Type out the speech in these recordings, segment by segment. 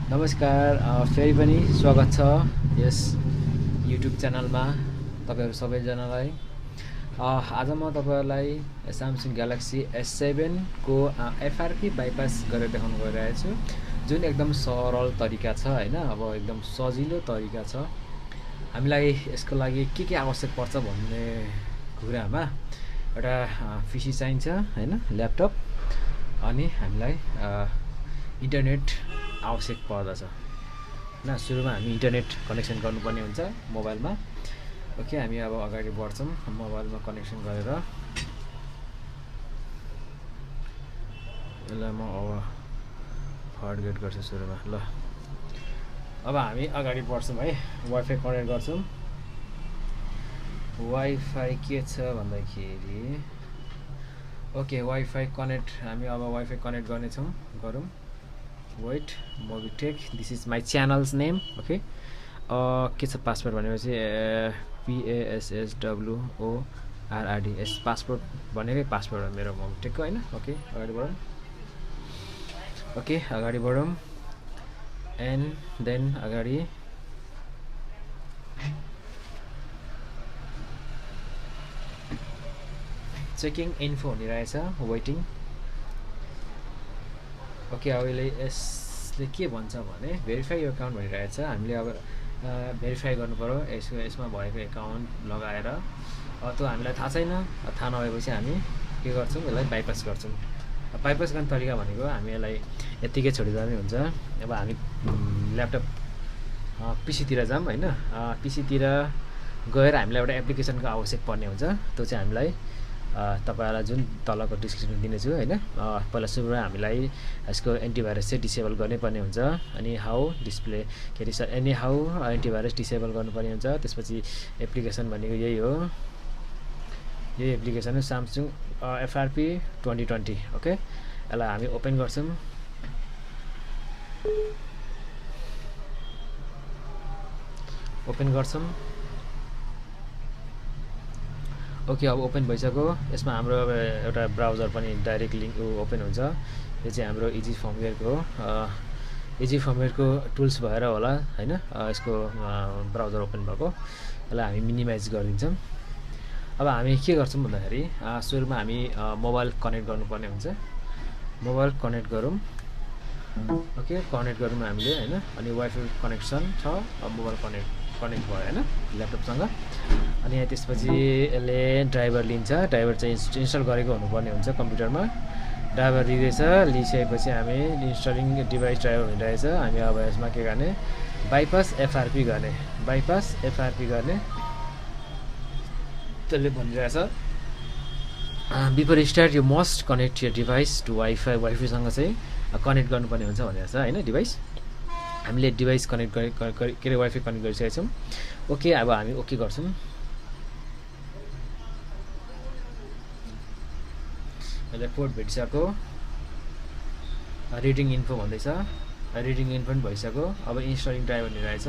नमस्कार फेरि पनि स्वागत छ यस युट्युब च्यानलमा तपाईहरु सबैजनालाई। आज म तपाईहरुलाई Samsung Galaxy S7 को FRP बाइपास गरेर देखाउन गइरहेको छु, जुन एकदम सरल तरिका छ हैन। अब एकदम सजिलो तरिका छ। हामीलाई यसको लागि के आवश्यक पर्छ भन्ने कुरामा एउटा पीसी चाहिन्छ हैन, ल्यापटप, अनि हामीलाई इन्टरनेट आवश्यक पर्दछ हैन। सुरुमा हामी इन्टरनेट कनेक्सन गर्नुपर्ने हुन्छ मोबाइलमा। ओके, हामी अब अगाडि बढ्छौं। मोबाइलमा कनेक्सन गरेर यसलाई म अब फरगेट गर्छु सुरुमा। ल अब हामी अगाडि बढ्छौं है। वाइफाई कनेक्ट गर्छौं। वाइफाई के छ भन्दाखेरि ओके, वाइफाई कनेक्ट हामी अब वाइफाई कनेक्ट गर्ने छौं। गरौँ। Wait, Mobitech, this is my channel's name. Okay, के छ पासवर्ड भनेपछि PASSWORRD एस पासवर्ड भनेकै पासवर्ड हो मेरो मोबिटेकको हैन। ओके, अगाडि बढौँ। ओके, अगाडि बढौँ एन्ड देन अगाडि चेकिङ इन्फो भनिरहेछ, वेटिङ। ओके, अब यसले के भन्छ भने भेरिफाई यो अकाउन्ट भनिरहेछ। हामीले अब भेरिफाई गर्नु पर्यो यसमा भएको अकाउन्ट लगाएर। त्यो हामीलाई थाहा छैन, थाहा नभएपछि हामी के गर्छौँ, यसलाई बाइपास गर्छौँ। बाइपास गर्ने तरिका भनेको हामी यसलाई यतिकै छोडिदिनु हुन्छ। अब हामी ल्यापटप पीसीतिर जाऊँ हैन। पीसीतिर गएर हामीलाई एउटा एप्लिकेसनको आवश्यक पर्ने हुन्छ। त्यो चाहिँ हामीलाई तपाईहरुलाई जुन तलको डिस्क्रिप्सन दिनेछु हैन। पहिला सुरुमा हामीलाई यसको एन्टिभाइरस चाहिँ डिसेबल गर्नै पर्ने हुन्छ। अनि हाउ डिस्प्ले के अरे एनी हाउ एन्टिभाइरस डिसेबल गर्नुपर्ने हुन्छ। त्यसपछि एप्लिकेसन भनेको यही हो, यही एप्लिकेसन हो Samsung FRP 2020। ओके, यसलाई हामी ओपन गर्छौं। ओके, अब ओपन भइसक्यो। यसमा हाम्रो अब एउटा ब्राउजर पनि डाइरेक्ट लिंक ओपन हुन्छ। यो चाहिँ हाम्रो इजी फर्मवेयरको इजी फर्मवेयरको टुल्स भएर होला हैन, यसको ब्राउजर ओपन भएको। यसलाई हामी मिनिमाइज गरिदिन्छौँ। अब हामी के गर्छौं भन्दाखेरि सुरुमा हामी मोबाइल कनेक्ट गर्नुपर्ने हुन्छ। मोबाइल कनेक्ट गरौँ। ओके, कनेक्ट गरौँ हामीले हैन। अनि वाइफाई कनेक्सन छ, अब मोबाइल कनेक्ट भयो हैन ल्यापटपसँग। अनि त्यसपछि यसले ड्राइभर लिन्छ। ड्राइभर चाहिँ इन्स्टल गरेको हुनुपर्ने हुन्छ कम्प्युटरमा। ड्राइभर लिँदैछ, लिइसकेपछि हामी इन्स्टलिङ डिभाइस ड्राइभर भनिरहेछ। हामी अब यसमा के गर्ने, बाइपास FRP गर्ने। बाइपास FRP गर्ने त्यसले भनिरहेछ before start you must connect your device to wifi. वाइफाईसँग चाहिँ कनेक्ट गर्नुपर्ने हुन्छ भनिरहेछ हैन। डिभाइस हामीले डिभाइस कनेक्ट के अरे वाइफाई कनेक्ट गरिसकेका छौँ। ओके, अब हामी ओके गर्छौँ। यसले पोर्ट भेटिसक्यो। रिडिङ इन्फो भन्दैछ, रिडिङ इन्फो पनि भइसक्यो। अब इन्स्टलिङ ड्राइभर भनिरहेछ।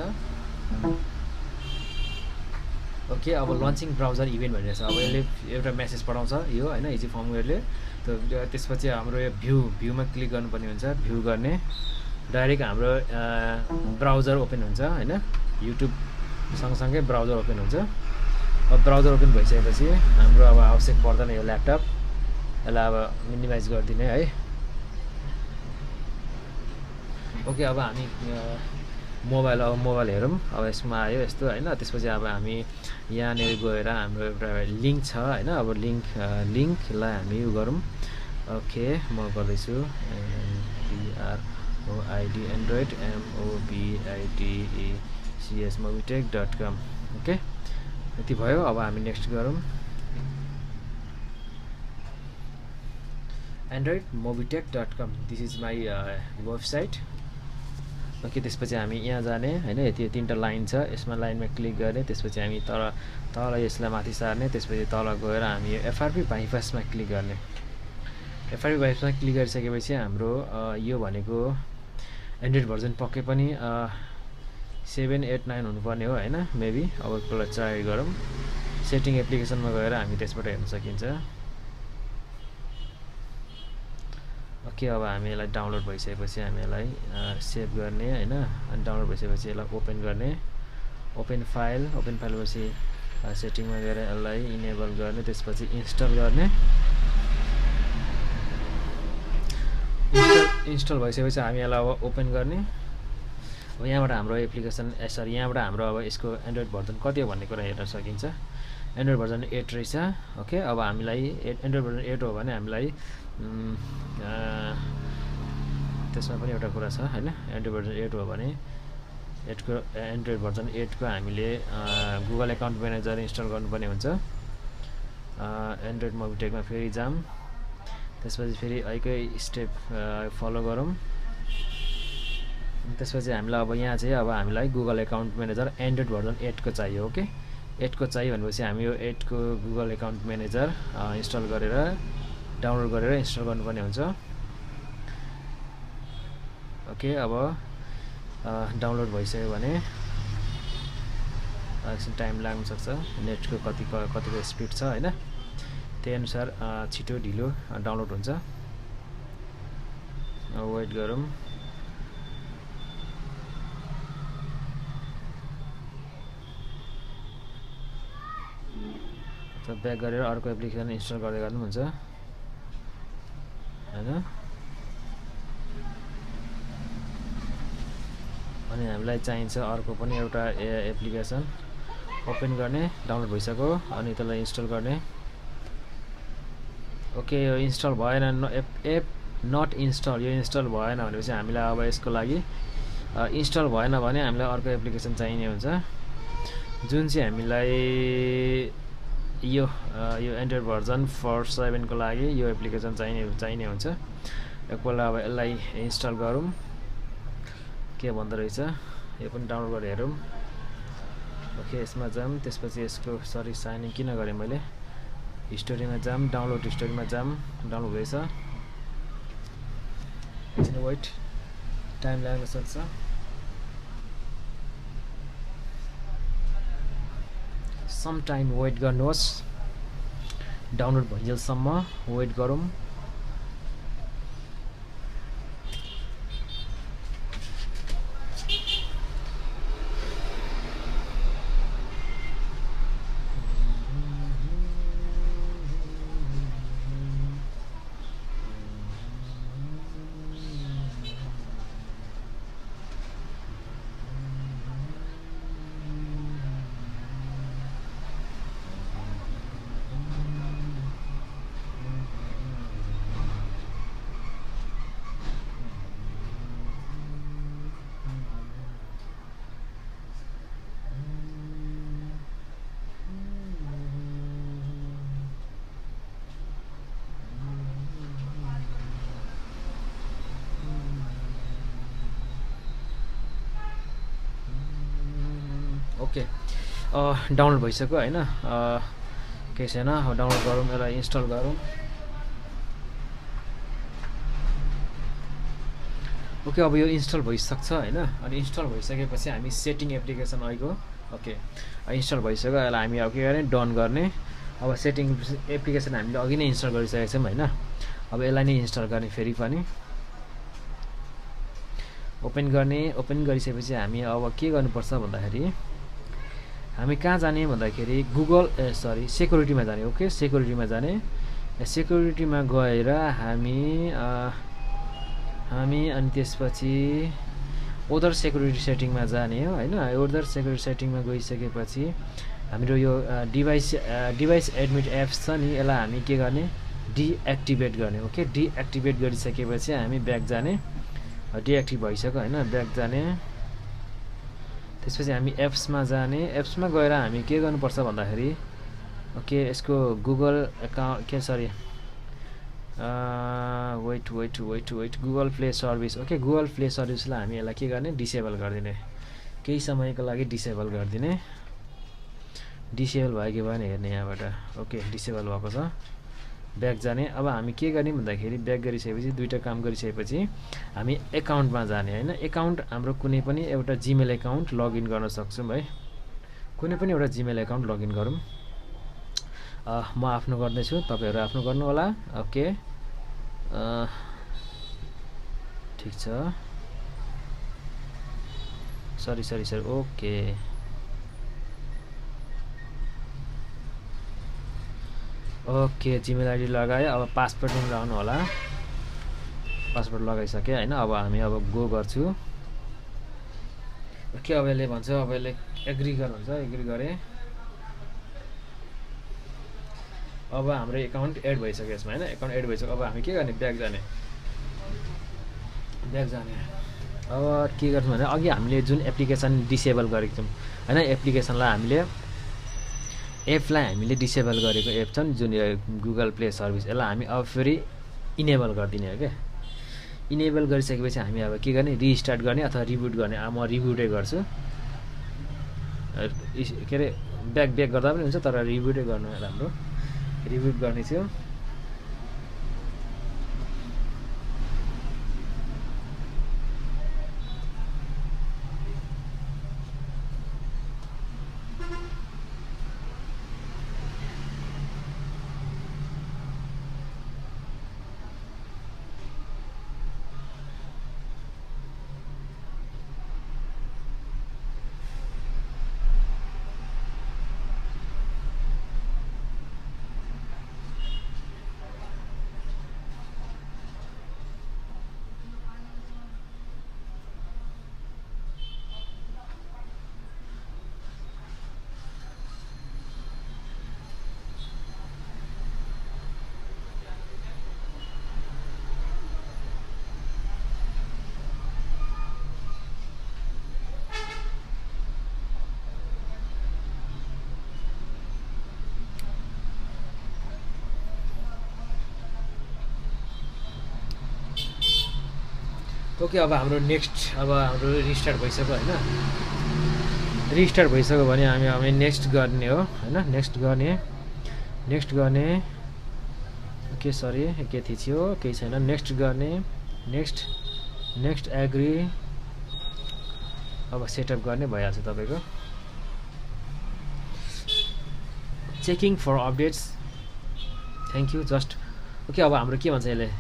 ओके, अब लन्चिङ ब्राउजर इभेन्ट भनिरहेछ। अब यसले एउटा मेसेज पठाउँछ यो हैन, इजी फर्मवेयरले। त्यसपछि हाम्रो यो भ्यूमा क्लिक गर्नुपर्ने हुन्छ। भ्यू गर्ने डाइरेक्ट हाम्रो ब्राउजर ओपन हुन्छ हैन। युट्युब सँगसँगै ब्राउजर ओपन हुन्छ। अब ब्राउजर ओपन भइसकेपछि हाम्रो अब आवश्यक पर्दैन यो ल्यापटप। यसलाई अब मिनिमाइज गरिदिने है। ओके, अब हामी मोबाइल हेरौँ। अब यसमा आयो यस्तो हैन। त्यसपछि अब हामी यहाँनिर गएर हाम्रो एउटा लिङ्क छ हैन। अब लिङ्कलाई हामी उ गरौँ। ओके, म गर्दैछु MOBID Android MOBITECS mobitech.com। Okay, यति भयो। अब हामी नेक्स्ट गरौँ। Android mobitech.com, this is my website. Okay, त्यसपछि हामी यहाँ जाने हैन। यति तीनटा लाइन छ, यसमा लाइनमा क्लिक गर्ने। त्यसपछि हामी तल यसलाई माथि सार्ने। त्यसपछि तल गएर हामी FRP बाइपासमा क्लिक गर्ने। FRP बाइपासमा क्लिक गरिसकेपछि हाम्रो यो भनेको एन्ड्रोइड भर्जन पक्कै पनि 7, 8, 9 हुनुपर्ने हो हैन, मेबी। अब एकपल्ट ट्राई गरौँ। सेटिङ एप्लिकेसनमा गएर हामी त्यसबाट हेर्न सकिन्छ। ओके अब हामी यसलाई डाउनलोड भइसकेपछि हामी यसलाई सेभ गर्ने हैन अनि डाउनलोड भइसकेपछि यसलाई ओपन गर्ने ओपन फाइल पछि सेटिङमा गएर यसलाई इनेबल गर्ने त्यसपछि इन्स्टल गर्ने इन्स्टल भइसकेपछि हामी यसलाई अब ओपन गर्ने अब यहाँबाट हाम्रो एप्लिकेसन सरी यहाँबाट हाम्रो अब यसको एन्ड्रोइड भर्जन कति हो भन्ने कुरा हेर्न सकिन्छ एन्ड्रोइड भर्जन 8 रहेछ ओके अब हामीलाई एन्ड्रोइड भर्जन 8 हो भने हामीलाई त्यसमा पनि एउटा कुरा छ हैन एन्ड्रोइड भर्जन 8 हो भने एन्ड्रोइड भर्जन 8 को हामीले गुगल एकाउन्ट म्यानेजर इन्स्टल गर्नुपर्ने हुन्छ एन्ड्रोइड मोबिटेकमा फेरि जाम त्यसपछि फेरि अर्कै स्टेप फलो गरौँ त्यसपछि हामीलाई अब यहाँ चाहिँ अब हामीलाई Google account manager Android version 8 को चाहियो ओके 8 को चाहियो भनेपछि हामी यो 8 को गुगल एकाउन्ट म्यानेजर इन्स्टल गरेर डाउनलोड गरेर इन्स्टल गर्नुपर्ने हुन्छ ओके अब डाउनलोड भइसक्यो भने एकछिन टाइम लाग्न सक्छ नेटको कतिको स्पिड छ हैन त्यही अनुसार छिटो ढिलो डाउनलोड हुन्छ वेट गरौँ ब्याक गरेर अर्को एप्लिकेसन इन्स्टल गर्दै गर्नुहुन्छ हैन अनि हामीलाई चाहिन्छ अर्को पनि एउटा एप्लिकेसन ओपन गर्ने डाउनलोड भइसक्यो अनि त्यसलाई इन्स्टल गर्ने ओके यो इन्स्टल भएन एप नट इन्स्टल यो इन्स्टल भएन भनेपछि हामीलाई अब यसको लागि इन्स्टल भएन भने हामीलाई अर्को एप्लिकेसन चाहिने हुन्छ जुन चाहिँ हामीलाई यो एन्ड्रोइड भर्जन 4.7 को लागि यो एप्लिकेसन चाहिने हुन्छ एकपल्ट अब यसलाई इन्स्टल गरौँ के भन्दो रहेछ यो पनि डाउनलोड गरेर हेरौँ ओके यसमा जाम त्यसपछि यसको सरी साइन इन किन गरेँ मैले हिस्टोरीमा जाम डाउनलोड हिस्टोरीमा जाम डाउनलोड हुँदैछ एकछिन वेट टाइम लाग्न सक्छ सम टाइम वेट गर्नुहोस् डाउनलोड भइन्जेलसम्म वेट गरौँ ओके डाउनलोड भइसक्यो हैन केही छैन डाउनलोड गरौँ यसलाई इन्स्टल गरौँ ओके अब यो इन्स्टल भइसक्छ हैन अनि इन्स्टल भइसकेपछि हामी सेटिङ एप्लिकेसन आइगयो ओके इन्स्टल भइसक्यो यसलाई हामी अब के गर्ने डन गर्ने अब सेटिङ एप्लिकेसन हामीले अघि नै इन्स्टल गरिसकेका छौँ हैन अब यसलाई नै इन्स्टल गर्ने फेरि पनि ओपन गर्ने ओपन गरिसकेपछि हामी अब के गर्नुपर्छ भन्दाखेरि हामी कहाँ जाने भन्दाखेरि गुगल सरी सेक्युरिटीमा जाने ओके सेक्युरिटीमा जाने सेक्युरिटीमा गएर हामी अनि त्यसपछि ओदर सेक्युरिटी सेटिङमा जाने हो हैन ओदर सेक्युरिटी सेटिङमा गइसकेपछि हाम्रो यो डिभाइस एडमिट एप्स छ नि यसलाई हामी के गर्ने डिएक्टिभेट गर्ने ओके डिएक्टिभेट गरिसकेपछि हामी ब्याक जाने डिएक्टिभ भइसक्यो हैन ब्याक जाने त्यसपछि हामी एप्समा जाने एप्समा गएर हामी के गर्नुपर्छ भन्दाखेरि ओके यसको गुगल एकाउन्ट के sorry wait Google play service okay Google play सर्भिसलाई हामी यसलाई के गर्ने डिसेबल गरिदिने केही समयको लागि डिसेबल गरिदिने डिसेबल भयो कि भएन हेर्ने यहाँबाट ओके डिसेबल भएको छ ब्याक जाने अब हामी के गर्ने भन्दाखेरि ब्याक गरिसकेपछि दुईटा काम गरिसकेपछि हामी एकाउन्टमा जाने हैन एकाउन्ट हाम्रो कुनै पनि एउटा जीमेल एकाउन्ट लगइन गर्न सक्छौं है कुनै पनि एउटा जीमेल एकाउन्ट लगइन गरौँ म आफ्नो गर्दैछु तपाईहरु आफ्नो गर्नु होला ओके ठिक छ sorry okay okay Gmail ID लगाएँ अब पासवर्ड पनि लगाउनु होला पासवर्ड लगाइसकेँ हैन अब हामी अब गो गर्छु के अब यसले भन्छ अब यसले एग्री गर भन्छ एग्री गरेँ अब हाम्रो एकाउन्ट एड भइसक्यो यसमा हैन एकाउन्ट एड भइसक्यो अब हामी के गर्ने ब्याक जाने अब के गर्छौँ भने अघि हामीले जुन एप्लिकेसन डिसेबल गरेको छौँ हैन एप्लिकेसनलाई हामीले एपलाई हामीले डिसेबल गरेको एप छ नि जुन गुगल प्ले सर्भिस यसलाई हामी अब फेरि इनेबल गरिदिने हो क्या इनेबल गरिसकेपछि हामी अब के गर्ने रिस्टार्ट गर्ने अथवा रिबुट गर्ने म रिबुटै गर्छु के अरे ब्याक गर्दा पनि हुन्छ तर रिबुटै गर्नु राम्रो रिबुट गर्ने थियो ओके अब हाम्रो नेक्स्ट अब हाम्रो रिस्टार्ट भइसक्यो हैन रिस्टार्ट भइसक्यो भने हामी नेक्स्ट गर्ने हो हैन नेक्स्ट गर्ने ओके सरी के थिच्यो केही छैन नेक्स्ट गर्ने नेक्स्ट एग्री अब सेटअप गर्ने भइहाल्छ तपाईको checking for updates thank you just okay अब हाम्रो के भन्छ यसले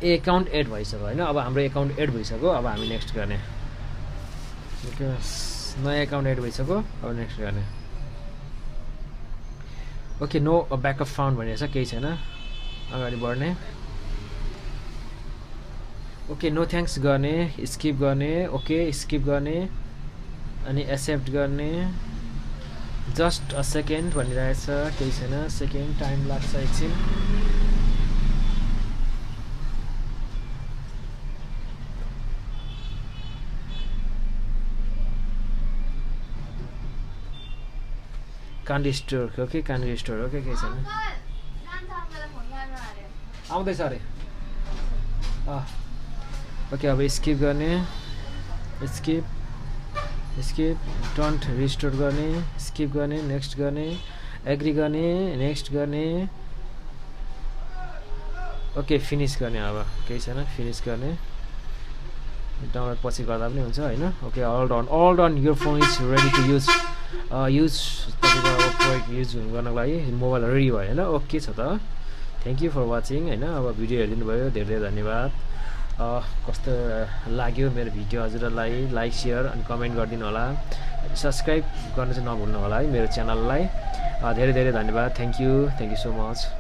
एकाउन्ट एड भइसक्यो हैन अब हाम्रो एकाउन्ट एड भइसक्यो अब हामी नेक्स्ट गर्ने ओके नयाँ एकाउन्ट एड भइसक्यो अब नेक्स्ट गर्ने ओके नो ब्याकअप फाउन्ड भनेको छ केही छैन अगाडि बढ्ने ओके नो थ्याङ्क्स गर्ने स्किप गर्ने ओके स्किप गर्ने अनि एक्सेप्ट गर्ने जस्ट अ सेकेन्ड भनिरहेछ केही छैन सेकेन्ड टाइम लाग्छ एकछिन candy store okay candy store okay केही छैन आउँदैछ अरे ओके अब स्किप गर्ने स्किप डोन्ट रिस्टोर गर्ने स्किप गर्ने नेक्स्ट गर्ने एग्री गर्ने नेक्स्ट गर्ने ओके फिनिस गर्ने अब केही छैन फिनिस गर्ने डाउनलोड पछि गर्दा पनि हुन्छ हैन okay all done your phone is ready to use तपाईँको युज गर्नको लागि मोबाइल रेडी भयो हैन ओके छ त थ्याङ्क यू फर वाचिङ हैन अब भिडियो हेरिदिनु भयो धेरै धन्यवाद कस्तो लाग्यो मेरो भिडियो हजुरलाई लाइक शेयर अनि कमेन्ट गरिदिनु होला सब्स्क्राइब गर्न चाहिँ नभुल्नु होला है मेरो च्यानललाई धेरै धेरै धन्यवाद थ्याङ्क यू सो मच